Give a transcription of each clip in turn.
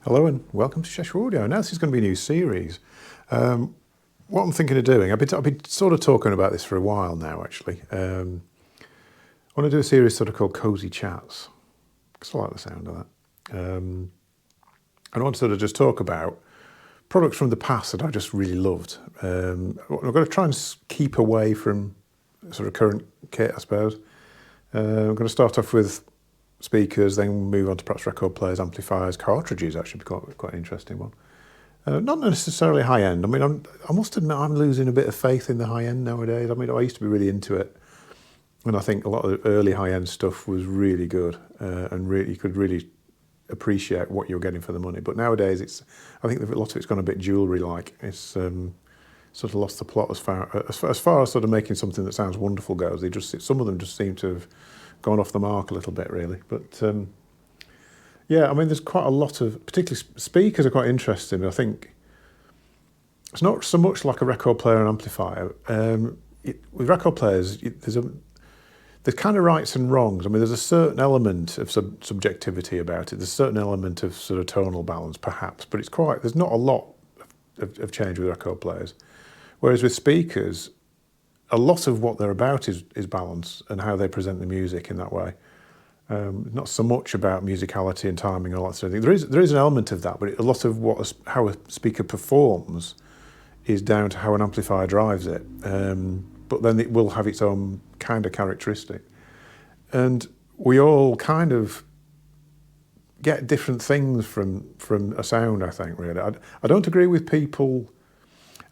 Hello and welcome to Cheshire Audio. Now this is going to be a new series. What I'm thinking of doing, I've been sort of talking about this for a while now actually. I want to do a series sort of called Cosy Chats, because I like the sound of that. And I want to sort of just talk about products from the past that I just really loved. I'm going to try and keep away from sort of current kit, I suppose. I'm going to start off with speakers, then move on to perhaps record players, amplifiers, cartridges. Actually, be quite an interesting one. Not necessarily high end. I mean, I must admit I'm losing a bit of faith in the high end nowadays. I mean, I used to be really into it, and I think a lot of the early high end stuff was really good, and really you could really appreciate what you're getting for the money. But nowadays, I think a lot of it's gone a bit jewellery like. It's sort of lost the plot as far as sort of making something that sounds wonderful goes. Some of them just seem to have gone off the mark a little bit, really. But yeah, I mean, there's quite a lot of, particularly speakers are quite interesting. I think it's not so much like a record player and amplifier. With record players, there's kind of rights and wrongs. I mean, there's a certain element of subjectivity about it. There's a certain element of sort of tonal balance, perhaps, but there's not a lot of change with record players. Whereas with speakers, a lot of what they're about is balance and how they present the music in that way. Not so much about musicality and timing and all that sort of thing. There is an element of that, but a lot of how a speaker performs is down to how an amplifier drives it. But then it will have its own kind of characteristic. And we all kind of get different things from a sound, I think, really. I don't agree with people.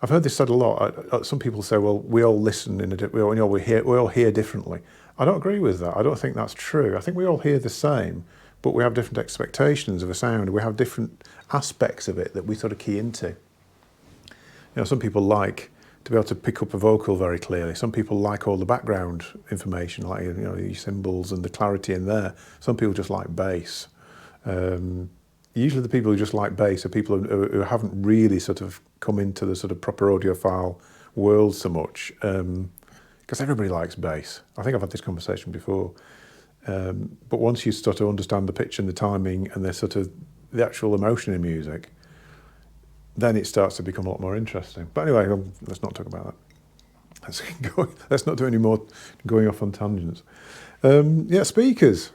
I've heard this said a lot. Some people say, well, we all listen we all hear differently. I don't agree with that. I don't think that's true. I think we all hear the same, but we have different expectations of a sound. We have different aspects of it that we sort of key into. Some people like to be able to pick up a vocal very clearly. Some people like all the background information, like your cymbals and the clarity in there. Some people just like bass. Usually the people who just like bass are people who haven't really sort of come into the sort of proper audiophile world so much, because everybody likes bass. I think I've had this conversation before. But once you start to understand the pitch and the timing and the actual emotion in music, then it starts to become a lot more interesting. But anyway, let's not talk about that. Let's not do any more going off on tangents. Yeah, speakers.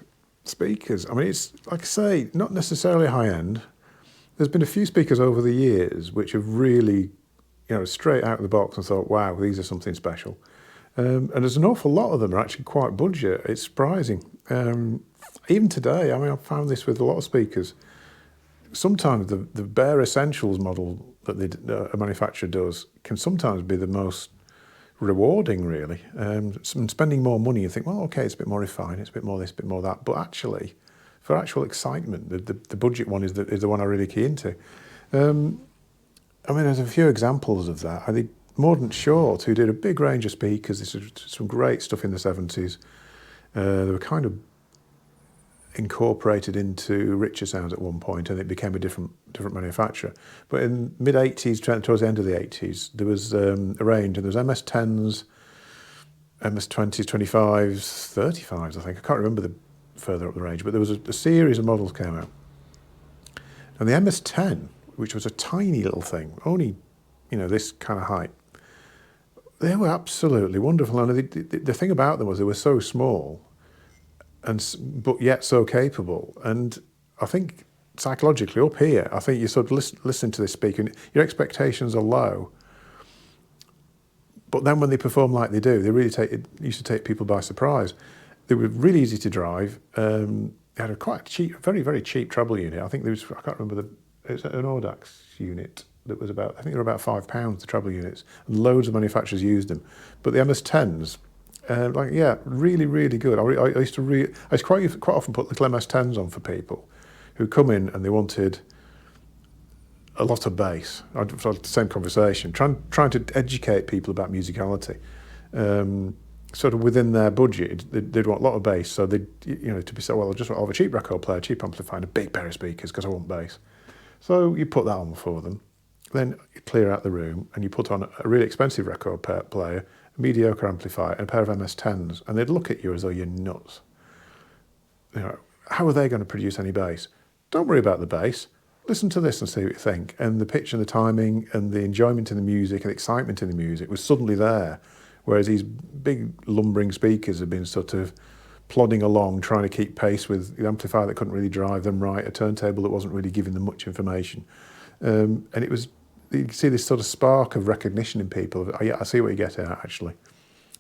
I mean, it's, like I say, not necessarily high-end. There's been a few speakers over the years which have really, straight out of the box and thought, wow, these are something special. And there's an awful lot of them are actually quite budget. It's surprising. Even today, I mean, I've found this with a lot of speakers. Sometimes the bare essentials model that a manufacturer does can sometimes be the most rewarding, really. Spending more money, you think, well, okay, it's a bit more refined, it's a bit more this, a bit more that. But actually, for actual excitement, the budget one is the one I really key into. I mean, there's a few examples of that. I think Mordaunt Short, who did a big range of speakers, this is some great stuff in the 70s. They were kind of incorporated into richer sounds at one point, and it became a different manufacturer. But in mid-80s, towards the end of the 80s, there was a range, and there was MS-10s, MS-20s, 25s, 35s, I think. I can't remember the further up the range, but there was a series of models came out. And the MS-10, which was a tiny little thing, only, this kind of height, they were absolutely wonderful. And the thing about them was they were so small, but yet so capable. And I think psychologically up here, I think you sort of listen to this speaker and your expectations are low. But then when they perform like they do, used to take people by surprise. They were really easy to drive. They had a quite cheap, very, very cheap treble unit. I think I can't remember it was an Audax unit that was I think they were about £5, the treble units. And loads of manufacturers used them. But the MS-10s, really, really good. I used to quite often put little MS-10s on for people who come in and they wanted a lot of bass. I'd had the same conversation, trying to educate people about musicality. Sort of within their budget, they'd want a lot of bass. So to be said, well, I just want to have a cheap record player, cheap amplifier, and a big pair of speakers because I want bass. So you put that on for them. Then you clear out the room and you put on a really expensive record player, a mediocre amplifier, and a pair of MS-10s, and they'd look at you as though you're nuts. How are they going to produce any bass? Don't worry about the bass. listen to this and see what you think. And the pitch and the timing and the enjoyment in the music and the excitement in the music was suddenly there. Whereas these big lumbering speakers have been sort of plodding along, trying to keep pace with the amplifier that couldn't really drive them right, a turntable that wasn't really giving them much information. And it was, you see this sort of spark of recognition in people. Yeah, I see what you're getting at, actually.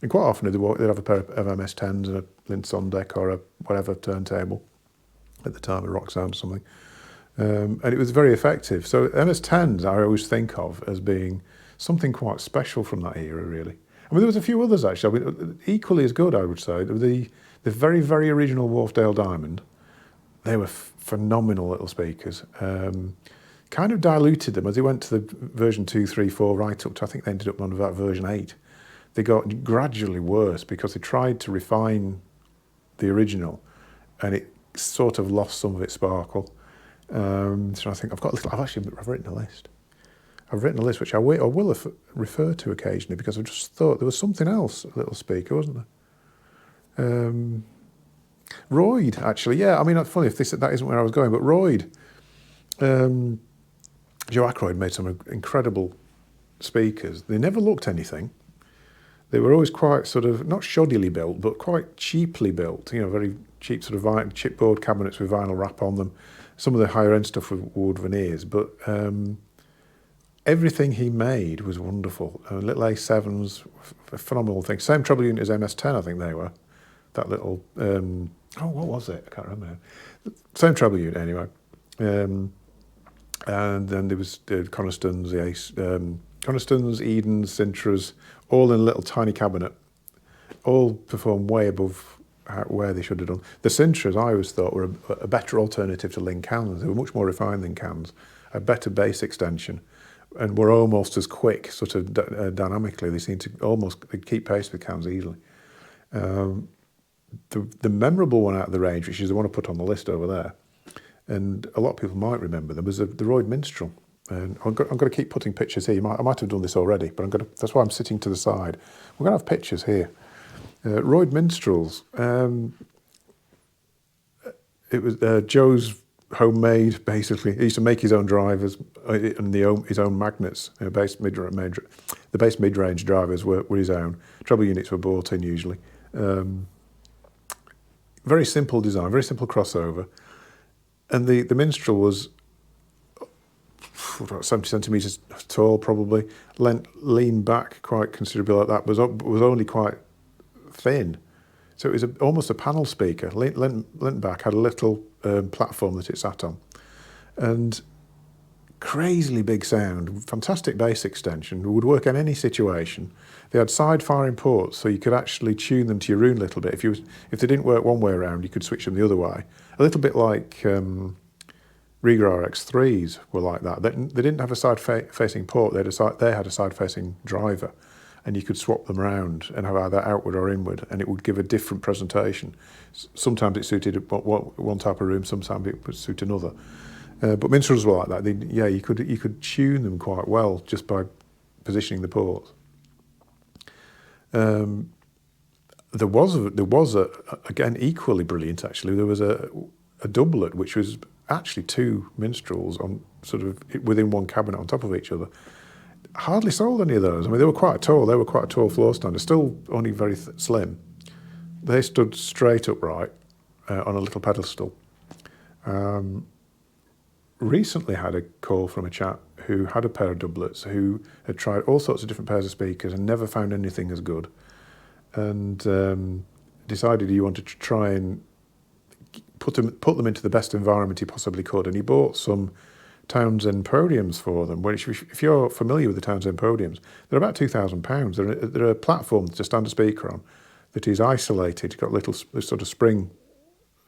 And quite often they'd have a pair of MS-10s and a Linn Sondek or a whatever turntable, at the time, a Rock Sound or something. And it was very effective. So MS-10s I always think of as being something quite special from that era, really. I mean, there was a few others, actually. I mean, equally as good, I would say. The very, very original Wharfedale Diamond, they were phenomenal little speakers. Kind of diluted them as they went to the version 2, 3, 4, right up to, I think they ended up on about version 8. They got gradually worse because they tried to refine the original and it sort of lost some of its sparkle. So I think I've written a list. I've written a list which I will refer to occasionally because I just thought there was something else, a little speaker, wasn't there? Royd, actually, yeah. I mean, it's funny if that isn't where I was going, but Royd, Joe Ackroyd made some incredible speakers. They never looked anything. They were always quite sort of, not shoddily built, but quite cheaply built, very cheap sort of chipboard cabinets with vinyl wrap on them. Some of the higher end stuff with wood veneers, but everything he made was wonderful. Little A7s, phenomenal thing. Same treble unit as MS-10, I think they were. That little, what was it? I can't remember now. Same treble unit anyway. And then there was the Conistons, the Ace, Conistons, Edens, Sintras, all in a little tiny cabinet, all performed way above where they should have done. The Sintras, I always thought, were a better alternative to Linn cans. They were much more refined than cans, a better bass extension, and were almost as quick, sort of dynamically. They seemed to they'd keep pace with cans easily. The memorable one out of the range, which is the one I put on the list over there, and a lot of people might remember them, was the Royd Minstrel. And I'm going to keep putting pictures here. I might have done this already, but that's why I'm sitting to the side. We're going to have pictures here. Royd Minstrels. It was Joe's homemade, basically. He used to make his own drivers and his own magnets. The base mid-range drivers were his own. Treble units were bought in usually. Very simple design, very simple crossover. And the Minstrel was 70 centimetres tall, probably. Leaned back quite considerably like that, was only quite thin. So it was almost a panel speaker. Leant back, had a little platform that it sat on. And crazily big sound, fantastic bass extension, would work in any situation. They had side-firing ports, so you could actually tune them to your own little bit. If they didn't work one way around, you could switch them the other way. A little bit like Riga RX3s were like that. They didn't have a side-facing port. They had a side-facing driver, and you could swap them around and have either outward or inward, and it would give a different presentation. Sometimes it suited one type of room, sometimes it would suit another. But minstrels were like that. You could tune them quite well just by positioning the ports. There was again equally brilliant. Actually, there was a doublet which was actually two minstrels on sort of within one cabinet on top of each other. Hardly sold any of those. I mean, they were quite tall. They were quite a tall floor stand. Still only very slim. They stood straight upright on a little pedestal. Recently had a call from a chap who had a pair of doublets who had tried all sorts of different pairs of speakers and never found anything as good, and decided he wanted to try and put them into the best environment he possibly could. And he bought some Townsend podiums for them, which, if you're familiar with the Townsend podiums, they're about £2,000. They're a platform to stand a speaker on that is isolated. It's got a little sort of spring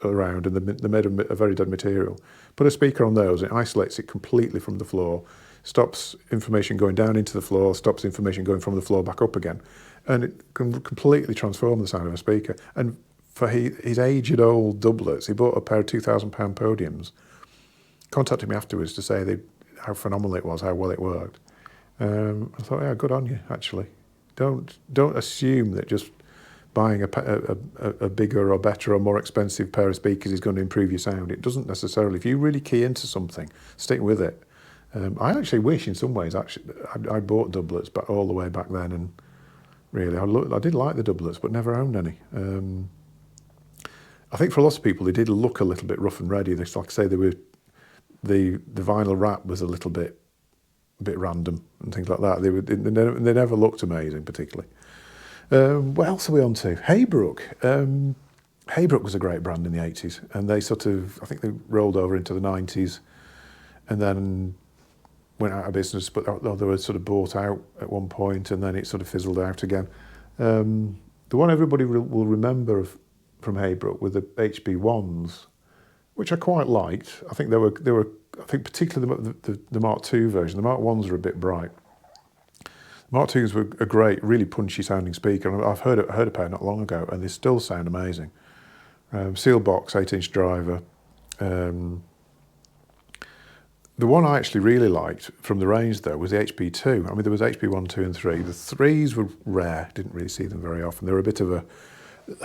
around, and they're made of a very dead material. Put a speaker on those, it isolates it completely from the floor, stops information going down into the floor, stops information going from the floor back up again, and it can completely transform the sound of a speaker. And for his aged old doublets, he bought a pair of £2,000 podiums, contacted me afterwards to say how phenomenal it was, how well it worked. I thought, yeah, good on you, actually. Don't assume that just buying a bigger or better or more expensive pair of speakers is going to improve your sound. It doesn't necessarily. If you really key into something, stick with it. I actually wish, in some ways, I bought doublets, but all the way back then, and really, I did like the doublets, but never owned any. I think for lots of people, they did look a little bit rough and ready. Like I say, they were the vinyl wrap was a little bit random and things like that. They never looked amazing, particularly. What else are we on to? Heybrook. Heybrook was a great brand in the 80s, and they I think they rolled over into the 90s, and then went out of business, but they were sort of bought out at one point, and then it sort of fizzled out again. The one everybody will remember from Heybrook were the HB1s, which I quite liked. I think they were. I think particularly the Mark II version. The Mark 1s are a bit bright. The Mark 2s were a great, really punchy sounding speaker. And I've heard a pair not long ago, and they still sound amazing. Seal box, 8-inch driver. The one I actually really liked from the range, though, was the HB2. I mean, there was HB1, 2 and 3. The 3s were rare, didn't really see them very often. They were I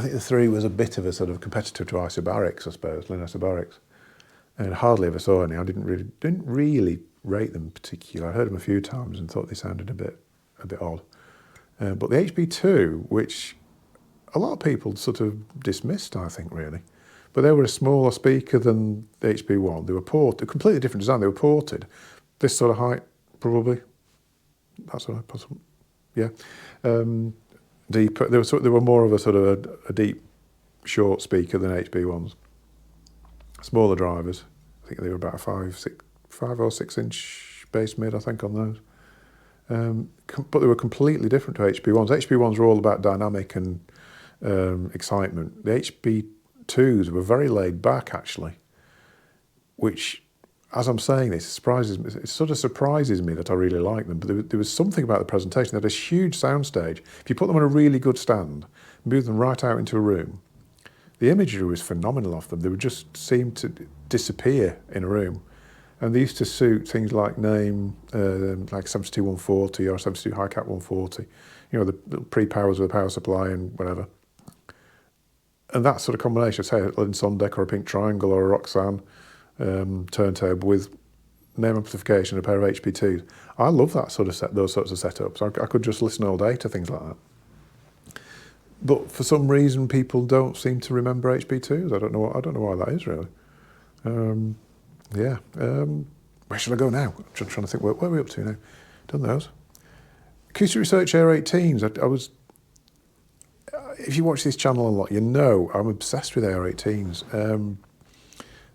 think the 3 was a bit of a sort of competitor to Isobariks, I suppose, Linn Isobariks. And hardly ever saw any. I didn't really rate them particularly. I heard them a few times and thought they sounded a bit odd. But the HB2, which a lot of people sort of dismissed, I think, really. But they were a smaller speaker than the HB1. They were ported, a completely different design. They were ported. This sort of height, probably. That sort of possible. Yeah. Deep. They were more of a sort of a deep, short speaker than HB1s. Smaller drivers. I think they were about 5 or 6 inch bass mid, I think, on those. But they were completely different to HB1s. HB1s were all about dynamic and excitement. The HB2s were very laid back, actually, which, as I'm saying this, it sort of surprises me that I really like them. But there was something about the presentation. They had a huge soundstage. If you put them on a really good stand, move them right out into a room, the imagery was phenomenal of them. They would just seem to disappear in a room. And they used to suit things like Naim, like 72140 or 72 High Cap 140, you know, the pre-powers with a power supply and whatever. And that sort of combination, say a Linn Sondek or a Pink Triangle or a Roxanne turntable with Naim amplification and a pair of HB2s. I love that sort of those sorts of setups. I could just listen all day to things like that. But for some reason, people don't seem to remember HB2s. I don't know why that is, really. Where should I go now? I'm trying to think, where are we up to now? Done those. Acoustic Research Air 18s. If you watch this channel a lot, you know I'm obsessed with Air 18s.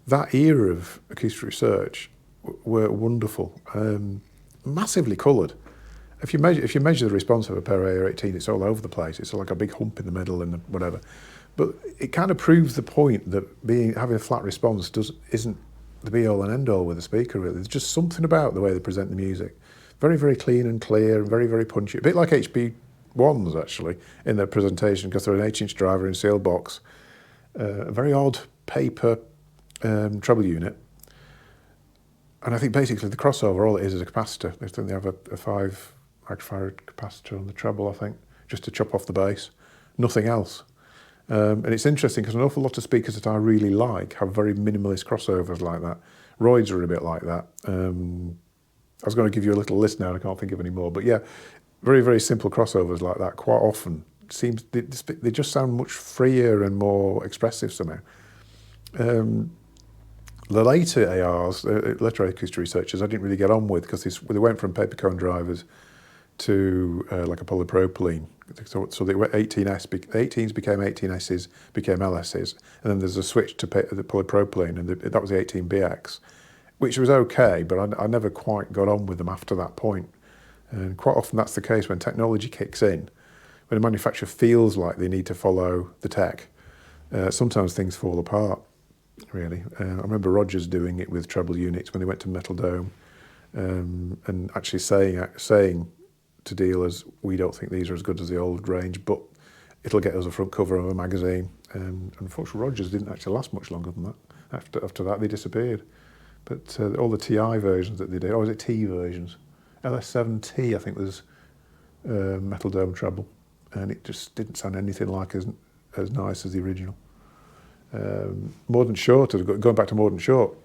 That era of acoustic research were wonderful, massively coloured. If you measure the response of a pair of Air 18, it's all over the place. It's like a big hump in the middle and whatever. But it kind of proves the point that having a flat response isn't the be-all and end-all with a speaker, really. There's just something about the way they present the music. Very, very clean and clear and very, very punchy. A bit like HB1s, actually, in their presentation, because they're an 8-inch driver in seal box. A very odd paper treble unit. And I think basically the crossover, all it is a capacitor. They have a 5 microfarad capacitor on the treble, I think, just to chop off the bass. Nothing else. And it's interesting because an awful lot of speakers that I really like have very minimalist crossovers like that. Roids are a bit like that. I was going to give you a little list now and I can't think of any more. But yeah, very, very simple crossovers like that quite often. They just sound much freer and more expressive somehow. The later ARs, later acoustic researchers, I didn't really get on with because they went from paper cone drivers to like a polypropylene. So they were 18s became 18Ss, became LSs, and then there's a switch to the polypropylene, and that was the 18BX, which was okay, but I never quite got on with them after that point. And quite often that's the case when technology kicks in, when a manufacturer feels like they need to follow the tech. Sometimes things fall apart, really. I remember Rogers doing it with treble units when they went to Metal Dome, and actually saying to dealers, we don't think these are as good as the old range, but it'll get us a front cover of a magazine. And unfortunately, Rogers didn't actually last much longer than that. After that, they disappeared. But all the TI versions that they did, or was it T versions? LS7T, I think, was Metal Dome treble. and it just didn't sound anything like as nice as the original. Morden Short, going back to Morden Short,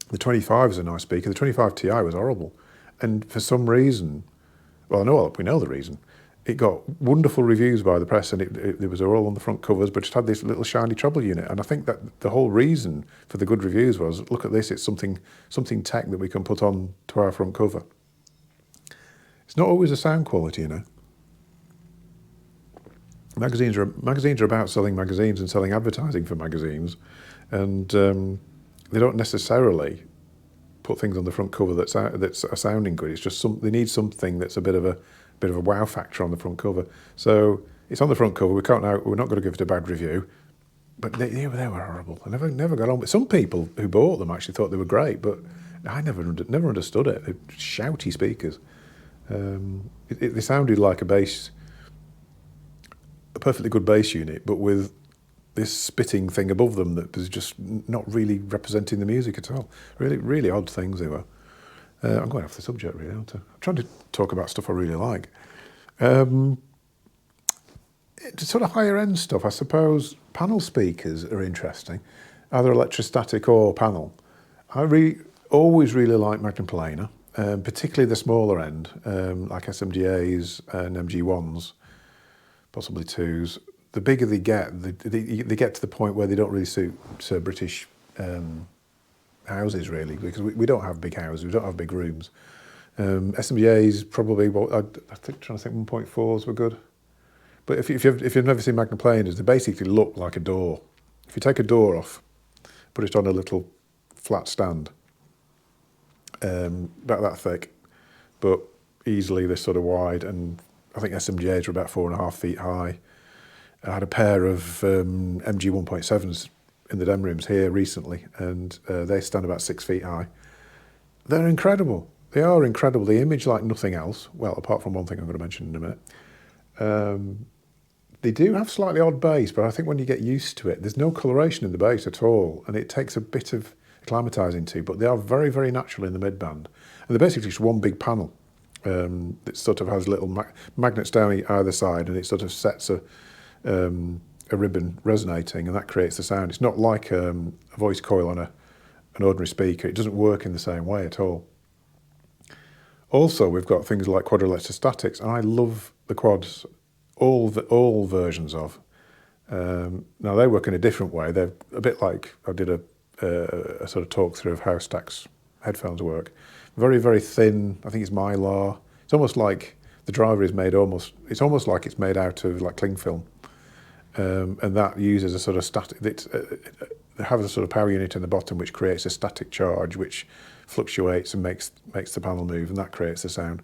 the 25 is a nice speaker. The 25 Ti was horrible, and for some reason, well, we know the reason. It got wonderful reviews by the press, and it was all on the front covers, but it had this little shiny treble unit. And I think that the whole reason for the good reviews was, look at this, it's something tech that we can put on to our front cover. It's not always the sound quality, you know. Magazines are about selling magazines and selling advertising for magazines, and they don't necessarily put things on the front cover that's sounding good. It's just they need something that's a bit of a wow factor on the front cover. So it's on the front cover. We're not going to give it a bad review, but they were horrible. I never got on with. Some people who bought them actually thought they were great, but I never understood it. They're shouty speakers. They sounded like a perfectly good bass unit, but with this spitting thing above them that was just not really representing the music at all. Really, really odd things they were. I'm going off the subject, really, aren't I? I'm trying to talk about stuff I really like. Sort of higher end stuff, I suppose. Panel speakers are interesting, either electrostatic or panel. I always really like Magnum Planar, particularly the smaller end, like SMGAs and MG1s, possibly 2s. The bigger they get, they get to the point where they don't really suit British houses, really, because we don't have big houses, we don't have big rooms. SMGAs probably, trying to think 1.4s were good. But if you've never seen Magnum Planars, they basically look like a door. If you take a door off, put it on a little flat stand, about that thick, but easily this sort of wide, and I think SMGAs were about 4.5 feet high. I had a pair of MG 1.7s in the demo rooms here recently, and they stand about 6 feet high. They're incredible. They are incredible. They image like nothing else. Well, apart from one thing I'm going to mention in a minute. They do have slightly odd bass, but I think when you get used to it, there's no coloration in the bass at all, and it takes a bit of acclimatising to, but they are very, very natural in the mid-band. And they're basically just one big panel that sort of has little magnets down either side, and it sort of sets a ribbon resonating, and that creates the sound. It's not like a voice coil on an ordinary speaker. It doesn't work in the same way at all. Also, we've got things like quad electrostatics, and I love the quads, all versions of. Now they work in a different way. They're a bit like, I did a sort of talk through of how Stax headphones work. Very, very thin. I think it's mylar. It's almost like the driver is made it's almost like it's made out of like cling film. And that uses a sort of static, they have a sort of power unit in the bottom which creates a static charge which fluctuates and makes the panel move, and that creates the sound.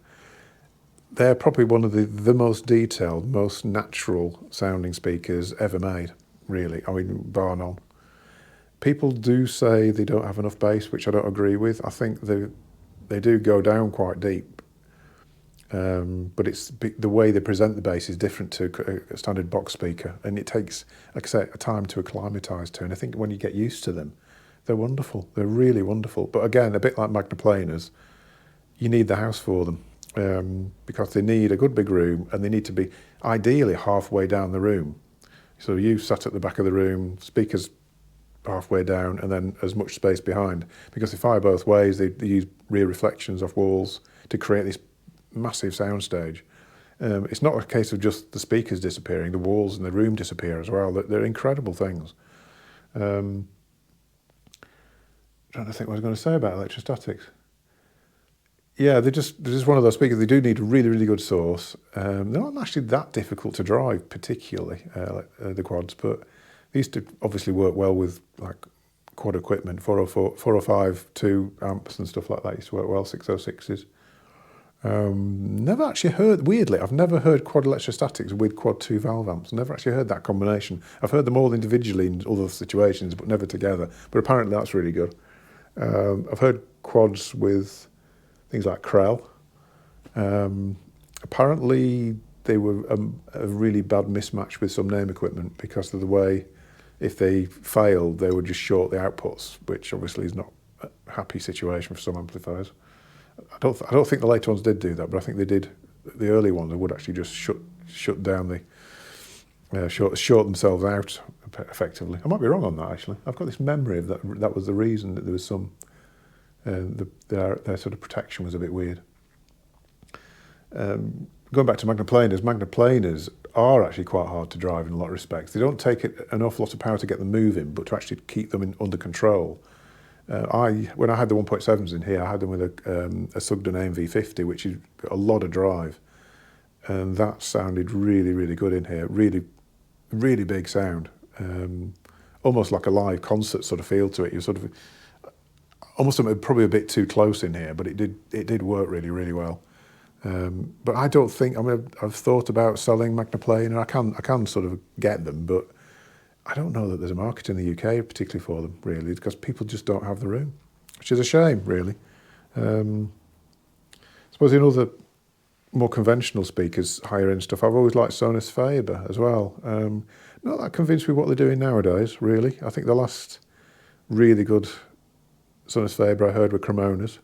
They're probably one of the most detailed, most natural sounding speakers ever made, really. I mean, bar none. People do say they don't have enough bass, which I don't agree with. I think they do go down quite deep. But it's the way they present the bass is different to a standard box speaker, and it takes, like I say, a time to acclimatise to. And I think when you get used to them, they're wonderful. They're really wonderful. But again, a bit like Magnum Planars, you need the house for them because they need a good big room, and they need to be ideally halfway down the room. So you sat at the back of the room, speakers halfway down, and then as much space behind. Because they fire both ways, they use rear reflections off walls to create this massive soundstage. It's not a case of just the speakers disappearing, the walls in the room disappear as well. They're incredible things. Trying to think what I was going to say about electrostatics. Yeah, they're just one of those speakers. They do need a really, really good source. They're not actually that difficult to drive, particularly, the quads, but they used to obviously work well with like quad equipment, 405 2 amps and stuff like that used to work well, 606s. Never actually heard, weirdly, I've never heard quad electrostatics with quad 2 valve amps. Never actually heard that combination. I've heard them all individually in other situations, but never together. But apparently that's really good. I've heard quads with things like Krell. Apparently they were a really bad mismatch with some Naim equipment because of the way, if they failed, they would just short the outputs, which obviously is not a happy situation for some amplifiers. I don't think the later ones did do that, but I think they did. The early ones would actually just shut shut down the short themselves out effectively. I might be wrong on that actually. I've got this memory of that was the reason that there was some their sort of protection was a bit weird. Going back to magnaplaners are actually quite hard to drive in a lot of respects. They don't take an awful lot of power to get them moving, but to actually keep them under control. When I had the 1.7s in here, I had them with a Sugden Naim V50, which is got a lot of drive, and that sounded really, really good in here. Really, really big sound, almost like a live concert sort of feel to it. You sort of almost probably a bit too close in here, but it did work really, really well. But I don't think, I've thought about selling magnaplaner. I can sort of get them, but I don't know that there's a market in the UK particularly for them, really, because people just don't have the room, which is a shame, really. I suppose in other more conventional speakers, higher end stuff, I've always liked Sonus Faber as well. Not that convinced with what they're doing nowadays, really. I think the last really good Sonus Faber I heard were Cremonas.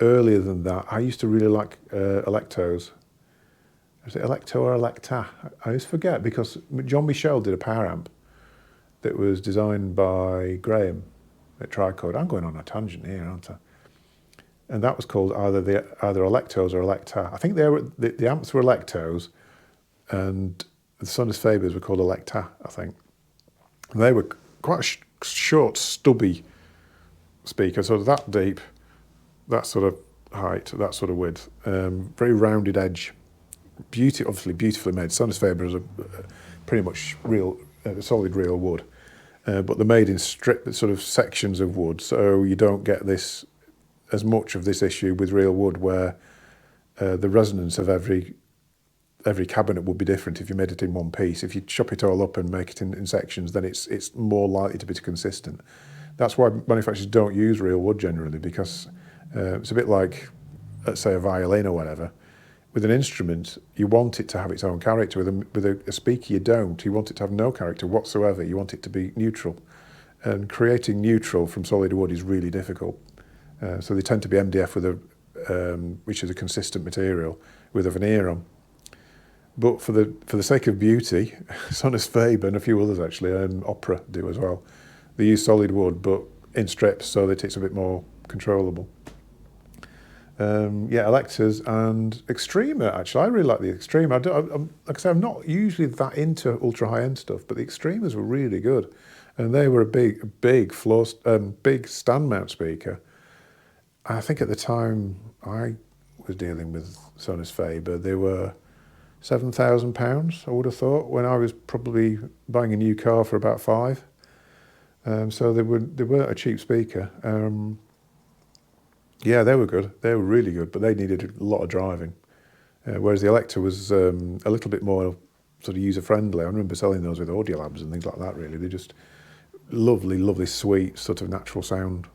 Earlier than that, I used to really like Electos. Is it Electo or Electa? I always forget because John Michel did a power amp that was designed by Graham at Trichord. I'm going on a tangent here, aren't I? And that was called either Electos or Electa. I think the amps were Electos, and the Sonus Fabers were called Electa, I think. And they were quite a short, stubby speaker, sort of that deep, that sort of height, that sort of width, very rounded edge. Obviously beautifully made. Sonus Faber is a pretty much real, solid real wood, but they're made in sort of sections of wood, so you don't get this as much of this issue with real wood, where the resonance of every cabinet would be different if you made it in one piece. If you chop it all up and make it in sections, then it's more likely to be consistent. That's why manufacturers don't use real wood generally, because it's a bit like, let's say, a violin or whatever. With an instrument, you want it to have its own character. With a speaker, you don't. You want it to have no character whatsoever. You want it to be neutral. And creating neutral from solid wood is really difficult. So they tend to be MDF which is a consistent material, with a veneer on. But for the sake of beauty, Sonus Faber and a few others actually, and Opera do as well. They use solid wood, but in strips so that it's a bit more controllable. Electors and Extrema, actually. I really like the Extrema. Like I say, I'm not usually that into ultra high-end stuff, but the Extremas were really good. And they were a big stand mount speaker. I think at the time I was dealing with Sonus Faber, they were £7,000, I would have thought, when I was probably buying a new car for about £5,000. So they weren't a cheap speaker. Yeah, they were good. They were really good, but they needed a lot of driving. Whereas the Elector was a little bit more sort of user-friendly. I remember selling those with Audiolabs and things like that, really. They're just lovely, lovely, sweet, sort of natural sound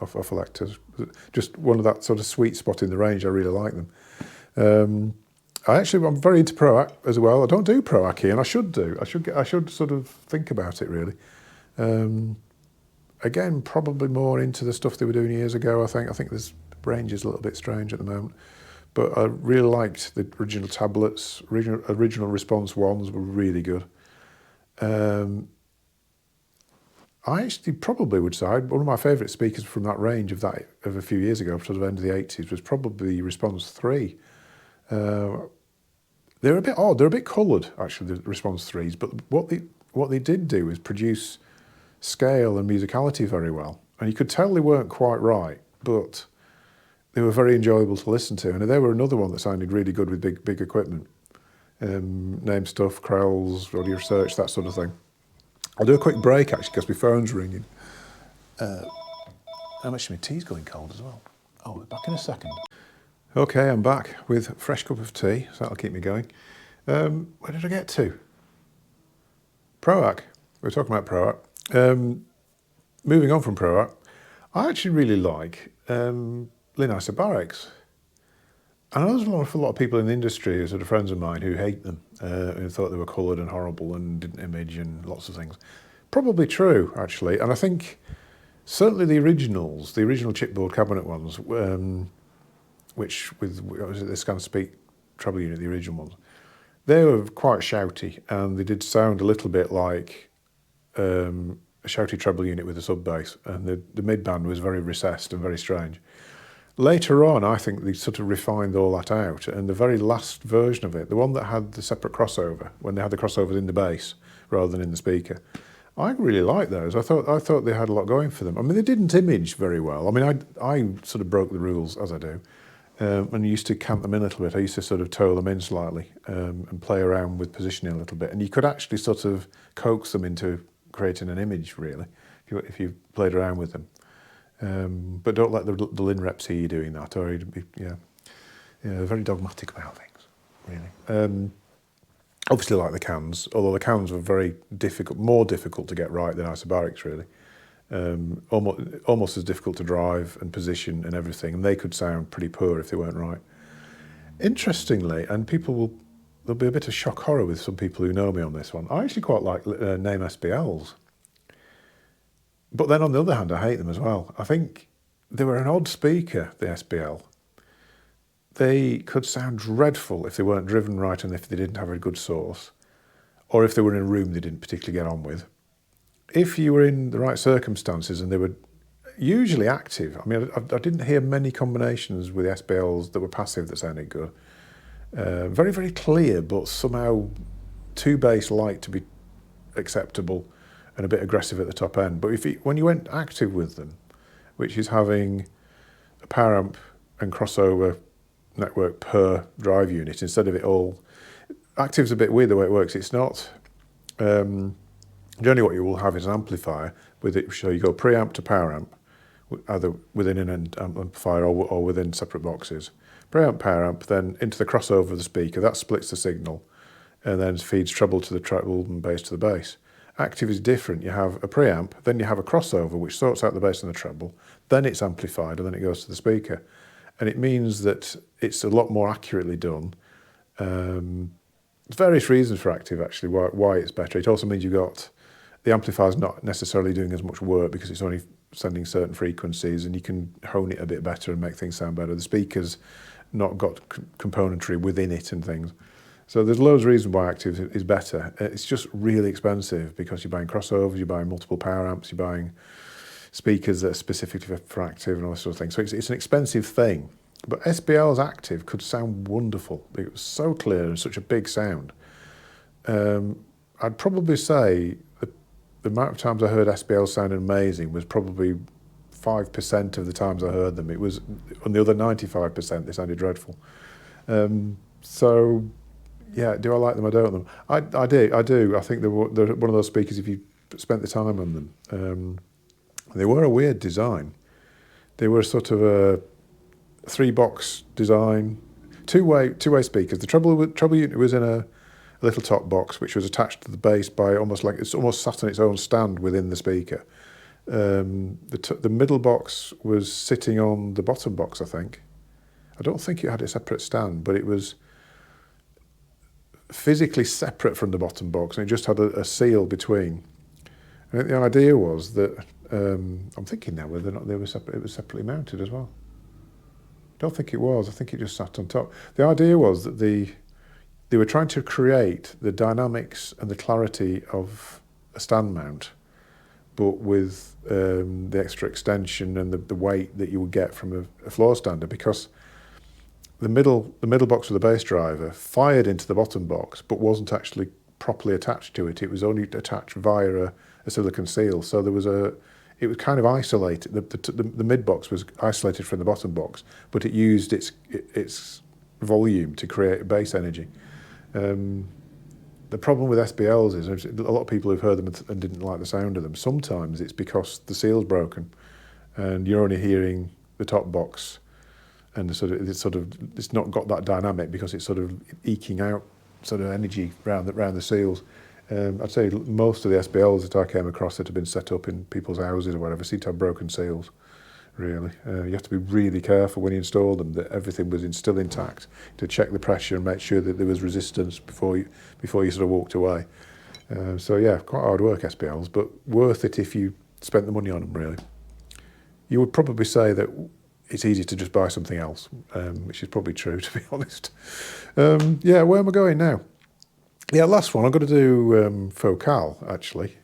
off Electors. Just one of that sort of sweet spot in the range. I really like them. I'm very into ProAc as well. I don't do ProAc here, and I should do. I should sort of think about it, really. Again, probably more into the stuff they were doing years ago, I think. I think this range is a little bit strange at the moment. But I really liked the original tablets. Original Response 1s were really good. I actually probably would say one of my favourite speakers from that range of a few years ago, sort of end of the 80s, was probably Response 3. They're a bit odd. They're a bit coloured, actually, the Response 3s. But what they did do is produce scale and musicality very well, and you could tell they weren't quite right, but they were very enjoyable to listen to. And they were another one that sounded really good with big equipment, name stuff, Krells, audio research, that sort of thing. I'll do a quick break actually because my phone's ringing. Actually my tea's going cold as well. Oh, we're back in a second. Okay, I'm back with a fresh cup of tea, so that'll keep me going. Where did I get to? ProAc. We were talking about ProAc. Moving on from ProAc, I actually really like Linn Isobariks. And I know there's an awful lot of people in the industry, sort of friends of mine, who hate them, who thought they were coloured and horrible and didn't image and lots of things. Probably true, actually. And I think certainly the original chipboard cabinet ones, which with the Scan Speak treble unit, the original ones. They were quite shouty, and they did sound a little bit like a shouty treble unit with a sub bass, and the mid band was very recessed and very strange. Later on, I think they sort of refined all that out, and the very last version of it, the one that had the separate crossover, when they had the crossovers in the bass rather than in the speaker, I really liked those. I thought they had a lot going for them. I mean, they didn't image very well. I mean, I sort of broke the rules, as I do, and used to cant them in a little bit. I used to sort of toe them in slightly and play around with positioning a little bit, and you could actually sort of coax them into creating an image, really, if you played around with them. But don't let the Linn rep see you doing that, or he'd be very dogmatic about things, really. Obviously, like the cans, although the cans were very difficult, more difficult to get right than Isobariks, really. Almost as difficult to drive and position and everything, and they could sound pretty poor if they weren't right. Interestingly, and there'll be a bit of shock horror with some people who know me on this one, I actually quite like Naim SBLs. But then on the other hand, I hate them as well. I think they were an odd speaker, the SBL. They could sound dreadful if they weren't driven right and if they didn't have a good source, or if they were in a room they didn't particularly get on with. If you were in the right circumstances and they were usually active, I mean, I didn't hear many combinations with SBLs that were passive that sounded good. Very, very clear, but somehow too bass light to be acceptable and a bit aggressive at the top end. But when you went active with them, which is having a power amp and crossover network per drive unit instead of it all, active's a bit weird the way it works. It's not, generally what you will have is an amplifier with it, so you go preamp to power amp, either within an amplifier or within separate boxes. Preamp, power amp, then into the crossover of the speaker, that splits the signal and then feeds treble to the treble and bass to the bass. Active is different. You have a preamp, then you have a crossover which sorts out the bass and the treble, then it's amplified and then it goes to the speaker. And it means that it's a lot more accurately done. There's various reasons for active, actually, why it's better. It also means the amplifier's not necessarily doing as much work because it's only sending certain frequencies, and you can hone it a bit better and make things sound better. The speaker's not got componentry within it and things. So there's loads of reasons why active is better. It's just really expensive because you're buying crossovers, you're buying multiple power amps, you're buying speakers that are specifically for active and all that sort of thing. So it's an expensive thing. But SBL's active could sound wonderful. It was so clear and such a big sound. I'd probably say the amount of times I heard SBL sounding amazing was probably 5% of the times I heard them. It was, on the other 95%, they sounded dreadful. So, yeah, do I like them? I don't them. I do. I think they're one of those speakers, if you spent the time on them. They were a weird design. They were sort of a 3-box design, two-way speakers. The treble unit was in a little top box which was attached to the bass by almost sat on its own stand within the speaker. The middle box was sitting on the bottom box, I think. I don't think it had a separate stand, but it was physically separate from the bottom box, and it just had a seal between. And the idea was that I'm thinking now whether or not it was separately mounted as well. I don't think it was. I think it just sat on top. The idea was that they were trying to create the dynamics and the clarity of a stand mount, but with the extra extension and the weight that you would get from a floor stander, because the middle box with the bass driver fired into the bottom box, but wasn't actually properly attached to it. It was only attached via a silicon seal. So it was kind of isolated. The mid box was isolated from the bottom box, but it used its volume to create bass energy. The problem with SBLs is a lot of people who've heard them and didn't like the sound of them. Sometimes it's because the seal's broken, and you're only hearing the top box, and it's not got that dynamic because it's sort of eking out sort of energy around the seals. I'd say most of the SBLs that I came across that have been set up in people's houses or whatever seem to have broken seals, really. You have to be really careful when you install them that everything was still intact, to check the pressure and make sure that there was resistance before you sort of walked away. So yeah, quite hard work, SBLs, but worth it if you spent the money on them, really. You would probably say that it's easy to just buy something else, which is probably true, to be honest. Yeah, where am I going now? Yeah, last one, I'm going to do Focal, actually,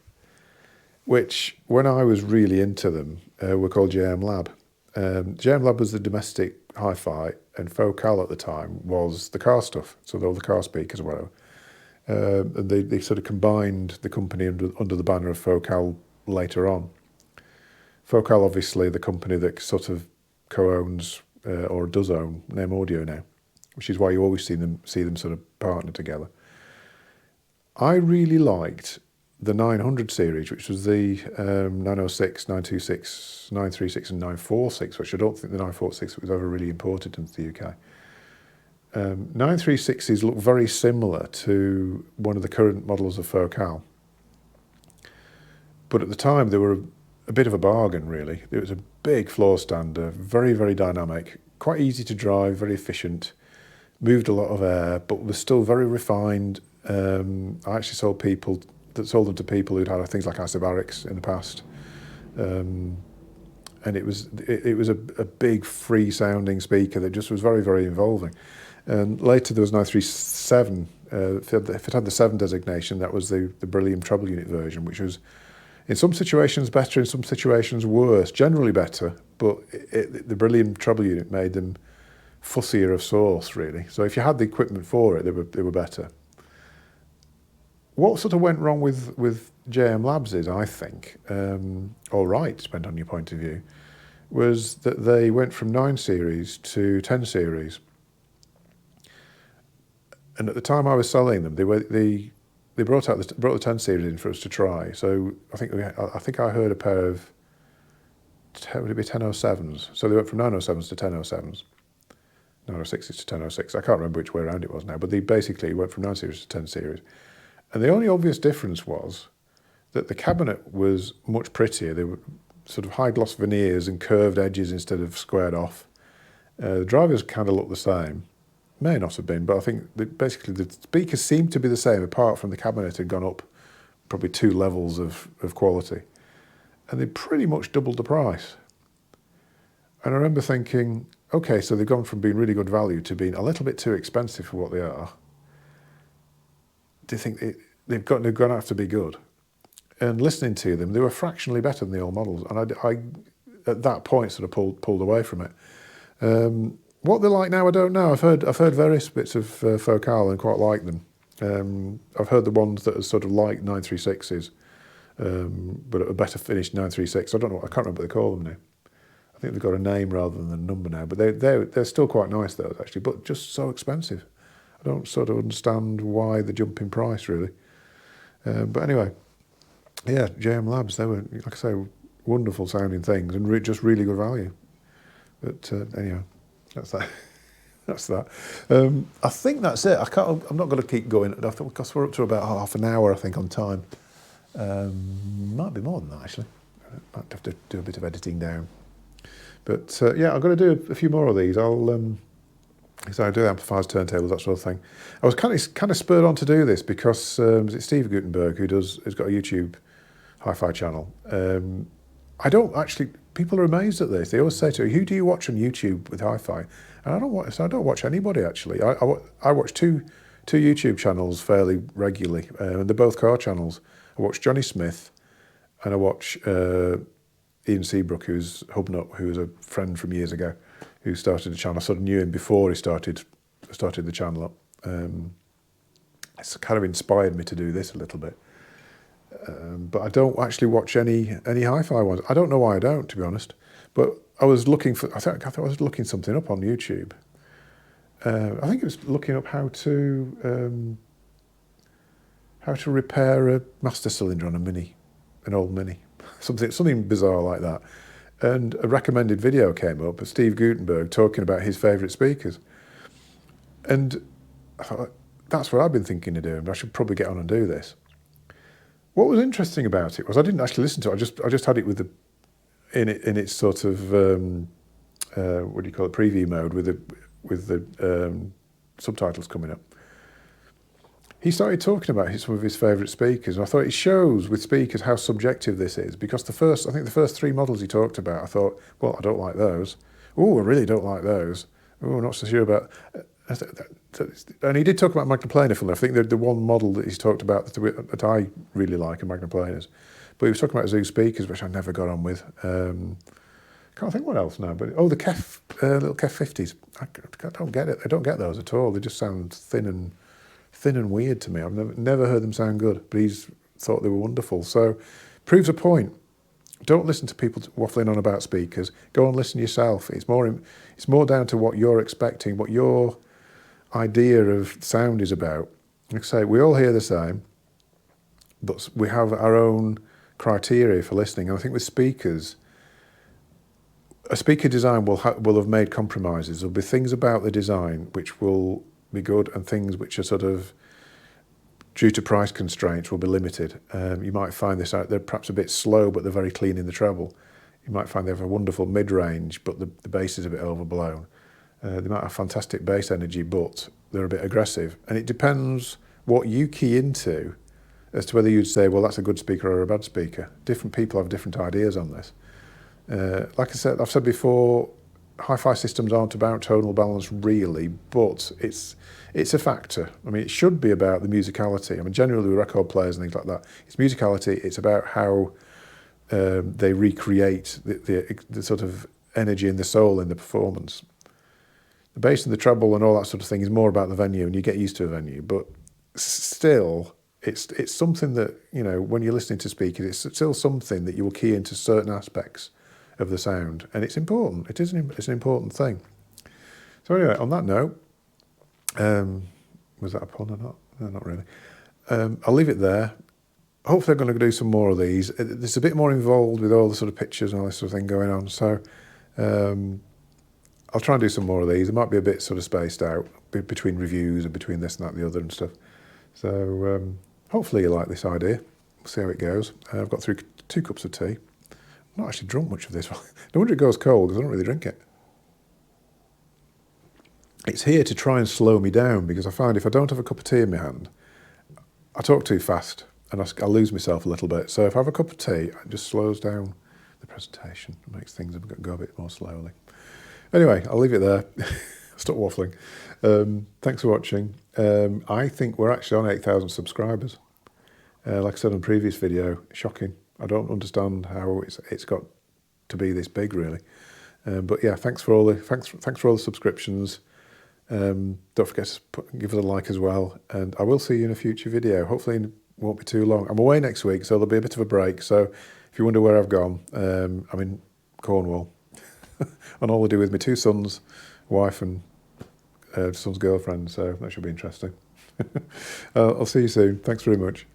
which, when I was really into them, were called JM Lab. JM Lab was the domestic hi-fi, and Focal at the time was the car stuff, so all the car speakers or whatever. And they sort of combined the company under the banner of Focal later on. Focal, obviously, the company that sort of co-owns or does own Naim Audio now, which is why you always see them sort of partner together. I really liked the 900 series, which was the 906, 926, 936 and 946, which I don't think the 946 was ever really imported into the UK. 936s look very similar to one of the current models of Focal. But at the time, they were a bit of a bargain, really. It was a big floor stander, very, very dynamic, quite easy to drive, very efficient, moved a lot of air, but was still very refined. I actually sold them to people who'd had things like Isobariks in the past. And it was a big free sounding speaker that just was very, very involving. And later there was 937. If it had the 7 designation, that was the Beryllium treble unit version, which was in some situations better, in some situations worse. Generally better, but the Beryllium treble unit made them fussier of source, really. So if you had the equipment for it, they were better. What sort of went wrong with JM Labs is, I think, all right, depending on your point of view, was that they went from 9 series to 10 series. And at the time I was selling them, they brought the 10 series in for us to try. So I think I heard a pair of, would it be 1007s? So they went from 907s to 1007s, 906s to 1006. I can't remember which way around it was now, but they basically went from 9 series to 10 series. And the only obvious difference was that the cabinet was much prettier. They were sort of high gloss veneers and curved edges instead of squared off. The drivers kind of looked the same. May not have been, but I think basically the speakers seemed to be the same, apart from the cabinet had gone up probably 2 levels of quality. And they pretty much doubled the price. And I remember thinking, okay, so they've gone from being really good value to being a little bit too expensive for what they are. Do you think they've going to have to be good? And listening to them, they were fractionally better than the old models. And I at that point, sort of pulled away from it. What they're like now, I don't know. I've heard various bits of Focal and quite like them. I've heard the ones that are sort of like 936s, but a better finished 936. I don't know. I can't remember what they call them now. I think they've got a name rather than a number now. But they're still quite nice, those, actually, but just so expensive. I don't sort of understand why the jump in price, really. But anyway, yeah, JM Labs, they were, like I say, wonderful sounding things and just really good value. But anyway, that's that. That's that. I think that's it. I'm not going to keep going, because we're up to about half an hour, I think, on time. Might be more than that, actually. Might have to do a bit of editing down. But yeah, I'm going to do a few more of these. So I do amplifiers, turntables, that sort of thing. I was kind of spurred on to do this because it's Steve Gutenberg who's got a YouTube hi-fi channel. I don't actually. People are amazed at this. They always say to me, "Who do you watch on YouTube with hi-fi?" And I don't watch anybody, actually. I watch two YouTube channels fairly regularly, and they're both car channels. I watch Johnny Smith, and I watch Ian Seabrook, who's Hubnut, who was a friend from years ago, who started the channel. I sort of knew him before he started the channel up. It's kind of inspired me to do this a little bit. But I don't actually watch any hi-fi ones. I don't know why I don't, to be honest. But I was looking for. I thought I was looking something up on YouTube. I think it was looking up how to repair a master cylinder on an old Mini, something bizarre like that. And a recommended video came up of Steve Gutenberg talking about his favourite speakers. And I thought, that's what I've been thinking of doing, but I should probably get on and do this. What was interesting about it was I didn't actually listen to it. I just had it in its sort of what do you call it, preview mode with the subtitles coming up. He started talking about some of his favourite speakers, and I thought it shows with speakers how subjective this is, because I think the first 3 models he talked about, I thought, well, I don't like those. Oh, I really don't like those. Oh, I'm not so sure about... And he did talk about magnaplanar for me. I think the one model that he's talked about that I really like are magnaplanars. But he was talking about Zoo speakers, which I never got on with. Can't think what else now, but the Kef little Kef 50s. I don't get it. I don't get those at all. They just sound thin and weird to me. I've never heard them sound good, but he's thought they were wonderful. So proves a point. Don't listen to people waffling on about speakers. Go and listen yourself. It's more down to what you're expecting, what your idea of sound is about. Like I say, we all hear the same, but we have our own criteria for listening. And I think with speakers, a speaker design will have made compromises. There'll be things about the design which will be good, and things which are sort of, due to price constraints, will be limited. You might find this out, they're perhaps a bit slow, but they're very clean in the treble. You might find they have a wonderful mid-range, but the bass is a bit overblown. They might have fantastic bass energy, but they're a bit aggressive. And it depends what you key into as to whether you'd say, well, that's a good speaker or a bad speaker. Different people have different ideas on this. Like I said, I've said before, hi-fi systems aren't about tonal balance really, but it's a factor. I mean, it should be about the musicality. I mean, generally with record players and things like that, it's musicality. It's about how they recreate the sort of energy and the soul in the performance. The bass and the treble and all that sort of thing is more about the venue, and you get used to a venue. But still, it's something that, you know, when you're listening to speakers, it's still something that you will key into certain aspects of the sound, and it's important. It's an important thing. So anyway, on that note, was that a pun or not? No, not really. I'll leave it there. Hopefully I'm going to do some more of these. There's a bit more involved with all the sort of pictures and all this sort of thing going on, so I'll try and do some more of these. It might be a bit sort of spaced out between reviews and between this and that and the other and stuff. So hopefully you like this idea. We'll see how it goes. I've got through 2 cups of tea. I've not actually drunk much of this. No wonder it goes cold, because I don't really drink it. It's here to try and slow me down, because I find if I don't have a cup of tea in my hand, I talk too fast and I lose myself a little bit. So if I have a cup of tea, it just slows down the presentation. It makes things go a bit more slowly. Anyway, I'll leave it there. Stop waffling. Thanks for watching. I think we're actually on 8,000 subscribers. Like I said in the previous video, shocking. I don't understand how it's got to be this big, really. But yeah, thanks for all the subscriptions. Don't forget to give us a like as well, and I will see you in a future video. Hopefully it won't be too long. I'm away next week, so there'll be a bit of a break. So if you wonder where I've gone, I'm in Cornwall on holiday with my 2 sons, wife and son's girlfriend, so that should be interesting. I'll see you soon. Thanks very much.